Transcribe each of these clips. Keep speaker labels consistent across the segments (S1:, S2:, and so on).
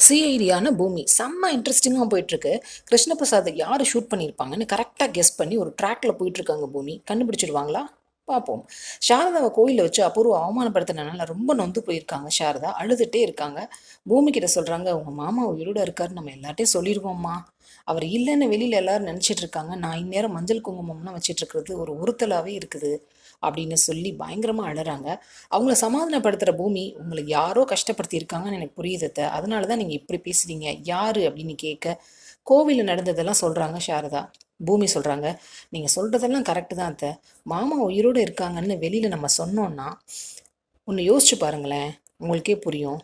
S1: சிஐடியான பூமி செம்ம இன்ட்ரெஸ்டிங்காக போயிட்டுருக்கு. கிருஷ்ணபிரசாத் யார் ஷூட் பண்ணியிருப்பாங்கன்னு கரெக்டாக கெஸ் பண்ணி ஒரு ட்ராக்ல போயிட்டுருக்காங்க. பூமி கண்டுபிடிச்சிடுவாங்களா? பார்ப்போம். சாரதாவை கோயிலில் வச்சு அபூர்வ அவமானப்படுத்தினால ரொம்ப நொந்து போயிருக்காங்க. சாரதா அழுதுகிட்டே இருக்காங்க. பூமி கிட்ட சொல்கிறாங்க, உங்கள் மாமா உயிரோட இருக்காரு, நம்ம எல்லாட்டையும் சொல்லிடுவோம்மா. அவர் இல்லைன்னு வெளியில் எல்லாரும் நினச்சிட்டு இருக்காங்க. நான் இந்நேரம் மஞ்சள் குங்குமம்லாம் வச்சிட்டு இருக்கிறது ஒரு உறுத்தலாகவே இருக்குது அப்படின்னு சொல்லி பயங்கரமாக அழறாங்க. அவங்கள சமாதானப்படுத்துகிற பூமி, உங்களை யாரோ கஷ்டப்படுத்தி இருக்காங்கன்னு எனக்கு புரியுது அத்தை. அதனால தான் நீங்கள் இப்படி பேசுறீங்க. யாரு அப்படின்னு கேட்க, கோவிலில் நடந்ததெல்லாம் சொல்கிறாங்க சாரதா. பூமி சொல்கிறாங்க, நீங்கள் சொல்கிறதெல்லாம் கரெக்டு தான் அத்தை. மாமா உயிரோடு இருக்காங்கன்னு வெளியில் நம்ம சொன்னோன்னா ஒன்று யோசிச்சு பாருங்களேன், உங்களுக்கே புரியும்.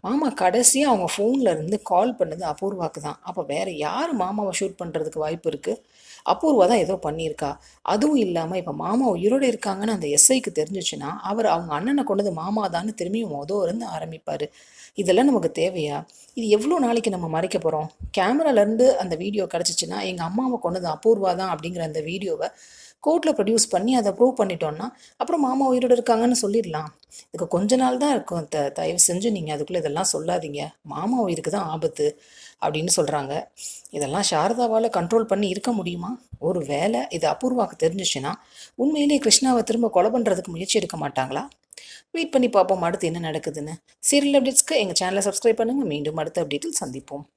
S1: மாமா கடைசியாக அவங்க ஃபோனில் இருந்து கால் பண்ணது அபூர்வாக்கு தான். அப்போ வேறு யார் மாமாவை ஷூட் பண்ணுறதுக்கு வாய்ப்பு இருக்குது? அபூர்வா தான் ஏதோ பண்ணியிருக்கா. அதுவும் இல்லாமல் இப்போ மாமா உயிரோடு இருக்காங்கன்னு அந்த எஸ்ஐக்கு தெரிஞ்சிச்சுன்னா அவர் அவங்க அண்ணனை கொண்டது மாமா தான்னு திரும்பியும் இருந்து ஆரம்பிப்பார். இதெல்லாம் நமக்கு தேவையா? இது எவ்வளோ நாளைக்கு நம்ம மறைக்க போகிறோம்? கேமராலேருந்து அந்த வீடியோ கிடச்சிச்சின்னா எங்கள் அம்மாவை கொண்டது அபூர்வா தான் அப்படிங்கிற அந்த வீடியோவை கோர்ட்டில் ப்ரொடியூஸ் பண்ணி அதை ப்ரூவ் பண்ணிட்டோன்னா அப்புறம் மாமா உயிரோடு இருக்காங்கன்னு சொல்லிடலாம். இதுக்கு கொஞ்ச நாள் தான் இருக்கும். தயவு செஞ்சு நீங்கள் அதுக்குள்ளே இதெல்லாம் சொல்லாதீங்க. மாமா உயிருக்கு தான் ஆபத்து அப்படின்னு சொல்கிறாங்க. இதெல்லாம் சாரதாவால் கண்ட்ரோல் பண்ணி இருக்க முடியுமா? ஒரு வேளை இது அபூர்வாக்கு தெரிஞ்சிச்சுன்னா உண்மையிலேயே கிருஷ்ணாவை திரும்ப கொலை பண்ணுறதுக்கு முயற்சி எடுக்க மாட்டாங்களா? வெயிட் பண்ணி பார்ப்போம் அடுத்து என்ன நடக்குதுன்னு. சீரியல் அப்டேட்ஸ்க்கு எங்கள் சேனலை சப்ஸ்கிரைப் பண்ணுங்கள். மீண்டும் அடுத்த அப்டேட்டில் சந்திப்போம்.